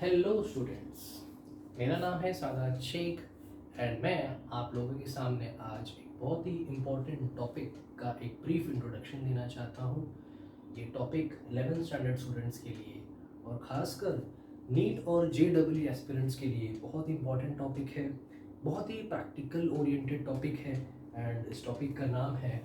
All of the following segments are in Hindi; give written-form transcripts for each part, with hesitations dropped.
हेलो स्टूडेंट्स, मेरा नाम है सादात शेख एंड मैं आप लोगों के सामने आज एक बहुत ही इम्पोर्टेंट टॉपिक का एक ब्रीफ इंट्रोडक्शन देना चाहता हूँ। ये टॉपिक 11th स्टैंडर्ड स्टूडेंट्स के लिए और ख़ासकर नीट और JEE एस्पिरेंट्स के लिए बहुत ही इम्पोर्टेंट टॉपिक है, बहुत ही प्रैक्टिकल ओरिएंटेड टॉपिक है एंड इस टॉपिक का नाम है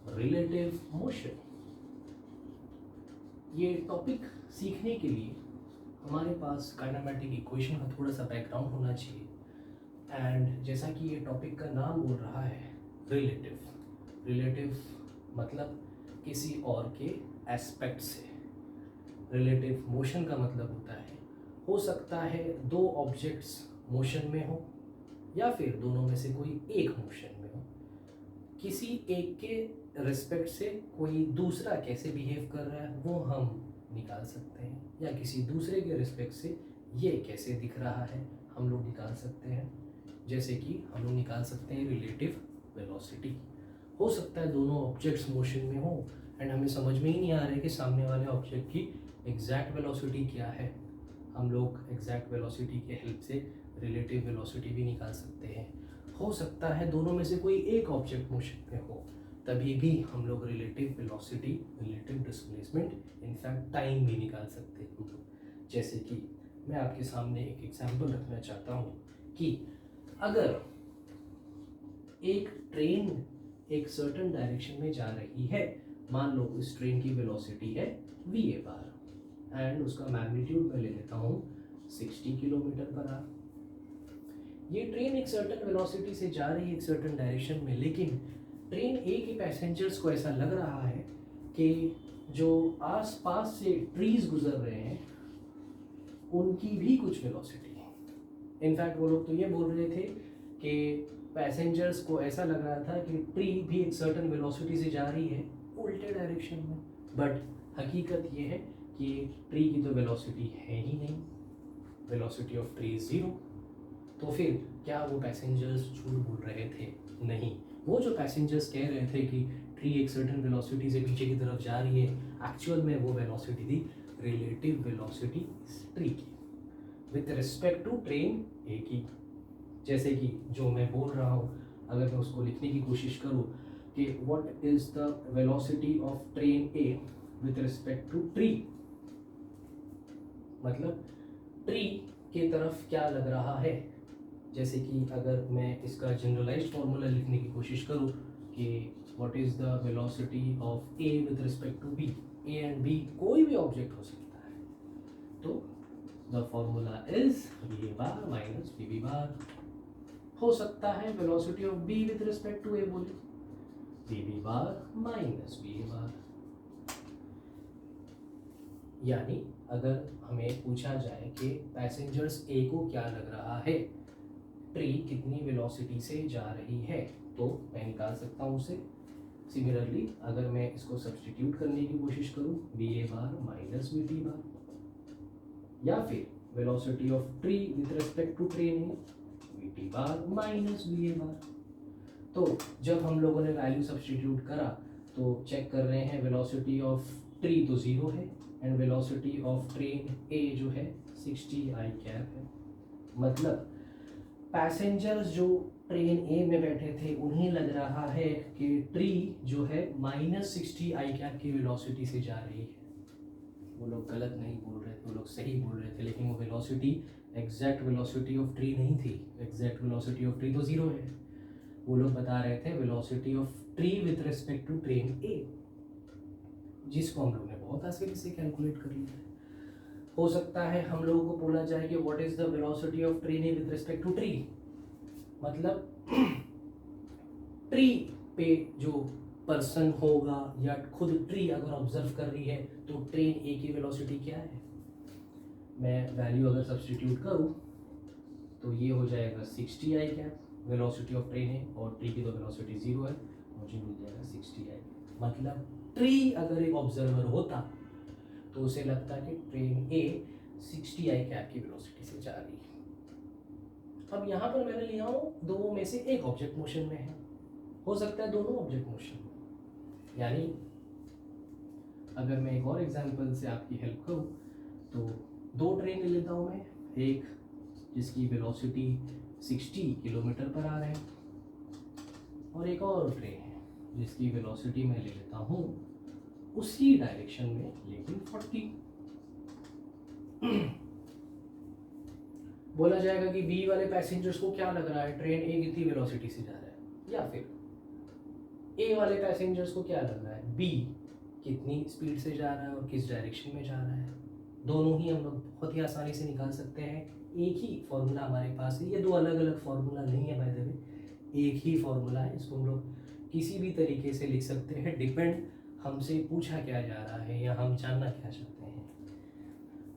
रिलेटिव मोशन। ये टॉपिक सीखने के लिए हमारे पास काइनेमेटिक इक्वेशन का थोड़ा सा बैकग्राउंड होना चाहिए एंड जैसा कि ये टॉपिक का नाम बोल रहा है रिलेटिव मतलब किसी और के एस्पेक्ट से। रिलेटिव मोशन का मतलब होता है हो सकता है दो ऑब्जेक्ट्स मोशन में हो या फिर दोनों में से कोई एक मोशन में हो, किसी एक के रिस्पेक्ट से कोई दूसरा कैसे बिहेव कर रहा है वो हम निकाल सकते हैं, या किसी दूसरे के रिस्पेक्ट से ये कैसे दिख रहा है हम लोग निकाल सकते हैं। जैसे कि हम लोग निकाल सकते हैं रिलेटिव वेलोसिटी। हो सकता है दोनों ऑब्जेक्ट्स मोशन में हो एंड हमें समझ में ही नहीं आ रहा है कि सामने वाले ऑब्जेक्ट की एग्जैक्ट वेलोसिटी क्या है। हम लोग एग्जैक्ट वेलोसिटी के हेल्प से रिलेटिव वेलोसिटी भी निकाल सकते हैं। हो सकता है दोनों में से कोई एक ऑब्जेक्ट मोशन में हो, तभी भी हम लोग relative velocity, relative displacement, in fact time भी निकाल सकते हैं हम लोग। जैसे कि मैं आपके सामने एक एग्जांपल रखना चाहता हूँ कि अगर एक ट्रेन एक सर्टेन डायरेक्शन में जा रही है, मान लो इस ट्रेन की वेलोसिटी है VA बार एंड उसका मैग्नीट्यूड मैं ले लेता हूँ 60 किलोमीटर पर आवर। ये ट्रेन एक सर्टेन वेलोसिटी से जा रही है एक सर्टेन डायरेक्शन में, लेकिन ट्रेन ए के पैसेंजर्स को ऐसा लग रहा है कि जो आसपास से ट्रीज गुजर रहे हैं उनकी भी कुछ वेलोसिटी है। इनफैक्ट वो लोग तो ये बोल रहे थे कि पैसेंजर्स को ऐसा लग रहा था कि ट्री भी एक सर्टेन वेलोसिटी से जा रही है उल्टे डायरेक्शन में, बट हकीकत ये है कि ट्री की तो वेलोसिटी है ही नहीं, वेलोसिटी ऑफ ट्री इज 0। तो फिर क्या वो पैसेंजर्स झूठ बोल रहे थे? नहीं, वो जो पैसेंजर्स कह रहे थे कि ट्री एक सर्टेन वेलोसिटी से पीछे की तरफ जा रही है, एक्चुअल में वो वेलोसिटी थी रिलेटिव वेलोसिटी ट्री की विथ रिस्पेक्ट टू ट्रेन ए की। जैसे कि जो मैं बोल रहा हूँ, अगर मैं उसको लिखने की कोशिश करूँ कि what is the velocity of train A with respect to tree, मतलब ट्री की तरफ क्या लग रहा है। जैसे कि अगर मैं इसका जनरलाइज्ड फार्मूला लिखने की कोशिश करूँ कि what is the velocity of A with respect to B, A and B कोई भी ऑब्जेक्ट हो सकता है, तो the formula is V A bar minus V B bar. हो सकता है velocity of B with respect to A बोले V B bar minus V A bar. यानी अगर हमें पूछा जाए कि पैसेंजर्स ए को क्या लग रहा है, ट्री कितनी वेलोसिटी से जा रही है, तो मैं निकाल सकता हूँ उसे। सिमिलरली अगर मैं इसको सब्सटीट्यूट करने की कोशिश करूँ V A bar minus V T bar, या फिर velocity of tree with respect to train है V T bar minus V A bar. तो जब हम लोगों ने वैल्यू सब्सटीट्यूट करा तो चेक कर रहे हैं वेलोसिटी ऑफ ट्री तो 0 है एंड वेलोसिटी ऑफ ट्रेन ए जो है 60 आई कैप है। मतलब पैसेंजर्स जो ट्रेन ए में बैठे थे उन्हें लग रहा है कि ट्री जो है -60 आई कैप की वेलोसिटी से जा रही है। वो लोग गलत नहीं बोल रहे थे, वो लोग सही बोल रहे थे, लेकिन वो velocity exact velocity of tree नहीं थी। एग्जैक्ट वेलोसिटी ऑफ ट्री तो 0 है। वो लोग बता रहे थे velocity of tree with respect to train A, जिसको हम लोग ने बहुत आसानी से कैलकुलेट कर लिया है। हो सकता है हम लोगों को बोला जाए कि what is the velocity of train A with respect to tree, मतलब ट्री पे जो पर्सन होगा या खुद ट्री अगर ऑब्जर्व कर रही है तो ट्रेन ए की वेलोसिटी क्या है। मैं वैल्यू अगर सब्सटीट्यूट करूँ तो ये हो जाएगा 60 I cap velocity of train ए, और ट्री की तो वेलोसिटी 0 है, मुझे मिल जाएगा 60 आई। मतलब ट्री अगर एक ऑब्जर्वर होता तो उसे लगता कि ट्रेन ए 60 आई कैप की वेलोसिटी से जा रही है। अब यहाँ पर मैंने लिया हूँ दो में से एक ऑब्जेक्ट मोशन में है, हो सकता है दोनों ऑब्जेक्ट मोशन में। यानी अगर मैं एक और एग्जांपल से आपकी हेल्प करूँ तो दो ट्रेन ले लेता हूँ मैं, एक जिसकी वेलोसिटी 60 किलोमीटर पर आ रहा है और एक और ट्रेन है जिसकी वेलोसिटी मैं ले लेता हूँ उसी डायरेक्शन में लेकिन 40। बोला जाएगा कि बी वाले पैसेंजर्स को क्या लग रहा है ट्रेन ए कितनी वेलोसिटी से जा रहा है, या फिर ए वाले पैसेंजर्स को क्या लग रहा है बी कितनी स्पीड से जा रहा है और किस डायरेक्शन में जा रहा है। दोनों ही हम लोग बहुत ही आसानी से निकाल सकते हैं, एक ही फॉर्मूला हमारे पास है। ये दो अलग अलग फॉर्मूला नहीं है बाय द वे, एक ही फॉर्मूला है। इसको हम लोग किसी भी तरीके से लिख सकते हैं, डिपेंड हमसे पूछा क्या जा रहा है या हम जानना क्या चाहते हैं।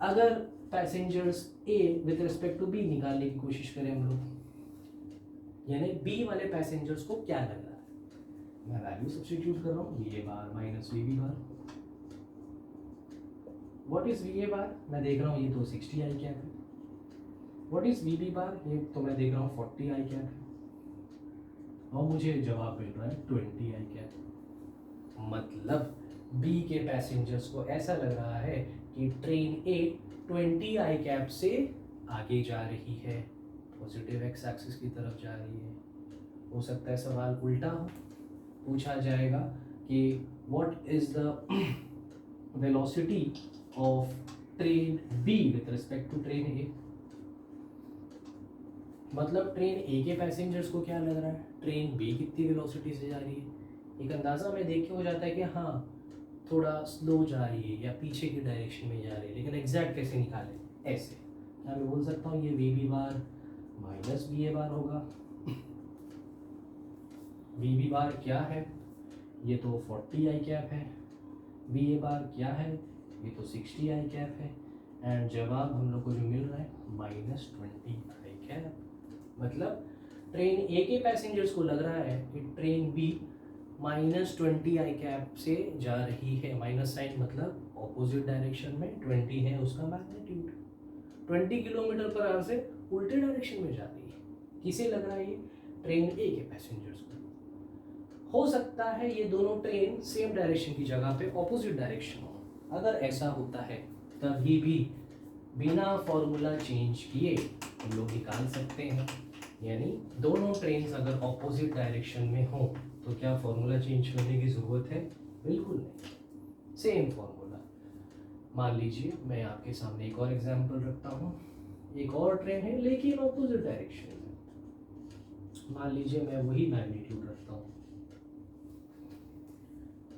अगर passengers A with respect to B निकालने की कोशिश करें हम लोग, यानी बी वाले पैसेंजर्स को क्या लग रहा है, मैं वैल्यू सब्स्टिट्यूट कर रहा हूँ, V A bar minus V B bar. What is V A bar, मैं देख रहा हूँ ये तो 60 आई कैप है। What is V B bar, ये तो मैं देख रहा हूँ 40 आई कैप है और मुझे जवाब मिल रहा है 20 आई कैप। मतलब बी के पैसेंजर्स को ऐसा लग रहा है कि ट्रेन ए 20 आई कैप से आगे जा रही है, पॉजिटिव एक्स एक्सिस की तरफ जा रही है। हो सकता है सवाल उल्टा हो, पूछा जाएगा कि what is the velocity of train B with respect to train A. मतलब ट्रेन ए के पैसेंजर्स को क्या लग रहा है ट्रेन बी कितनी वेलोसिटी से जा रही है। एक अंदाज़ा में देख के हो जाता है कि हाँ थोड़ा स्लो जा रही है या पीछे की डायरेक्शन में जा रही है, लेकिन एग्जैक्ट कैसे निकालें, ऐसे क्या मैं बोल सकता हूँ ये V B bar minus V A bar होगा। वी बी बार क्या है, ये तो 40 आई कैप है, वी ए बार क्या है, ये तो 60 आई कैप है, एंड जवाब हम लोग को जो मिल रहा है माइनस 20 आई कैप। मतलब ट्रेन ए के पैसेंजर्स को लग रहा है कि ट्रेन बी माइनस 20 आई कैप से जा रही है। माइनस साइन मतलब ऑपोजिट डायरेक्शन में, 20 है उसका मैग्नीट्यूड, 20 किलोमीटर पर आवर से उल्टे डायरेक्शन में जा रही है। किसे लग रहा है ये ट्रेन ए के पैसेंजर्स को। हो सकता है ये दोनों ट्रेन सेम डायरेक्शन की जगह पे ऑपोजिट डायरेक्शन हो। अगर ऐसा होता है तभी भी बिना फॉर्मूला चेंज किए हम लोग निकाल सकते हैं। यानी दोनों ट्रेन्स अगर ऑपोजिट डायरेक्शन में हो तो क्या फॉर्मूला चेंज करने की ज़रूरत है, बिल्कुल नहीं, सेम फॉर्मूला। मान लीजिए मैं आपके सामने एक और एग्जांपल रखता हूँ, एक और ट्रेन है लेकिन ऑपोजिट डायरेक्शन में। मान लीजिए मैं वही मैग्नीट्यूड रखता हूँ।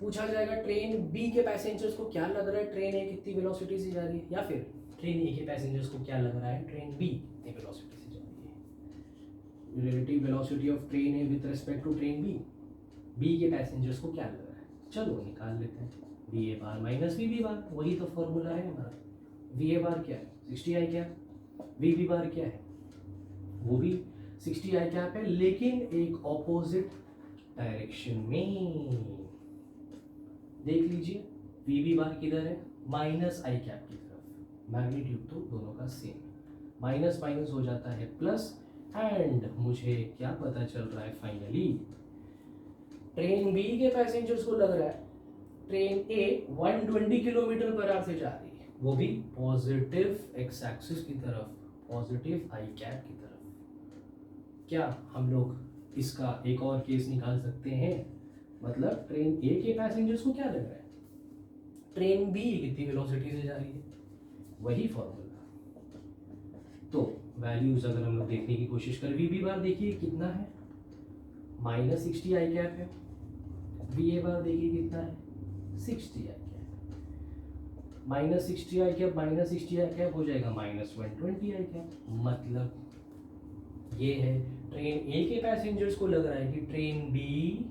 पूछा जाएगा ट्रेन बी के पैसेंजर्स को क्या लग रहा है ट्रेन ए कितनी वेलोसिटी से जा रही है, या फिर ट्रेन ए के पैसेंजर्स को क्या लग रहा है ट्रेन बी कितनी वेलोसिटी से जा रही है। Relative velocity of train A with respect to train B, B के पैसेंजर्स को क्या लग रहा है, चलो निकाल लेते हैं। V A bar minus V B bar, वही तो फॉर्मूला है हमारा। वी ए बार क्या है 60 आई कैप, वी बी बार क्या है वो भी 60 आई कैप है लेकिन एक ऑपोजिट डायरेक्शन में। देख लीजिए वी बी बार किधर है, माइनस आई कैप की तरफ, मैग्नीट्यूड तो दोनों का सेम, माइनस माइनस हो जाता है प्लस। एंड मुझे क्या पता चल रहा है फाइनली, ट्रेन बी के पैसेंजर्स को लग रहा है train A 120 kilometre per our से जा रही है, वो भी पॉजिटिव एक्स एक्सिस की तरफ, पॉजिटिव आई कैप की तरफ। क्या हम लोग इसका एक और केस निकाल सकते हैं, मतलब ट्रेन ए के पैसेंजर्स को क्या लग रहा है ट्रेन बी कितनी वेलोसिटी से जा रही है, वही फॉर्मूला। तो वैल्यूज अगर हम लोग देखने की कोशिश करें, वी बी बार देखिए कितना है माइनस 60 आई कैप है, वी ए बार देखिए कितना है 60 I cap, minus 60 I cap minus 60 I cap हो जाएगा माइनस 120 आई कैप। मतलब ये है ट्रेन ए के पैसेंजर्स को लग रहा है कि train B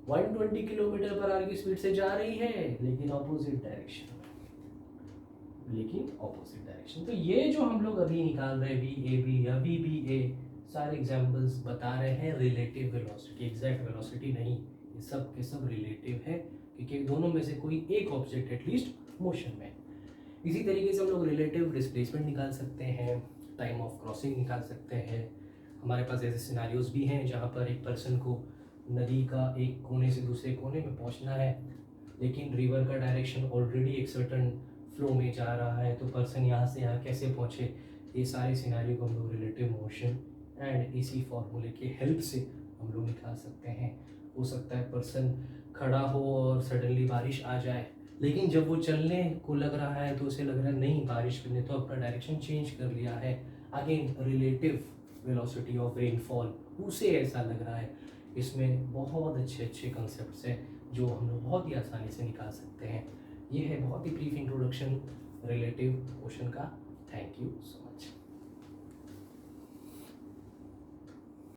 120 kilometre per hour की स्पीड से जा रही है लेकिन ऑपोजिट डायरेक्शन में, लेकिन ऑपोजिट डायरेक्शन। तो ये जो हम लोग अभी निकाल रहे हैं वी ए बी या वी बी ए, सारे एग्जांपल्स बता रहे हैं रिलेटिव वेलोसिटी, एग्जैक्ट वेलोसिटी नहीं, ये सब के सब रिलेटिव है क्योंकि दोनों में से कोई एक ऑब्जेक्ट एटलीस्ट मोशन में। इसी तरीके से हम लोग रिलेटिव डिस्प्लेसमेंट निकाल सकते हैं, टाइम ऑफ क्रॉसिंग निकाल सकते हैं। हमारे पास ऐसे सिनारियोज भी हैं जहाँ पर एक पर्सन को नदी का एक कोने से दूसरे कोने में पहुँचना है लेकिन रिवर का डायरेक्शन ऑलरेडी एक सर्टन फ्लो में जा रहा है तो पर्सन यहाँ से यहाँ कैसे पहुँचे, ये सारे सिनारियो को हम लोग रिलेटिव मोशन एंड इसी फॉर्मूले के हेल्प से हम लोग निकाल सकते हैं। हो सकता है पर्सन खड़ा हो और सडनली बारिश आ जाए, लेकिन जब वो चलने को लग रहा है तो उसे लग रहा है नहीं, बारिश ने तो अपना डायरेक्शन चेंज कर लिया है। Again relative velocity of rainfall, उसे ऐसा लग रहा है। इसमें बहुत अच्छे अच्छे कंसेप्ट्स हैं जो हम लोग बहुत ही आसानी से निकाल सकते हैं। ये है बहुत ही ब्रीफ इंट्रोडक्शन रिलेटिव मोशन का। Thank you so much.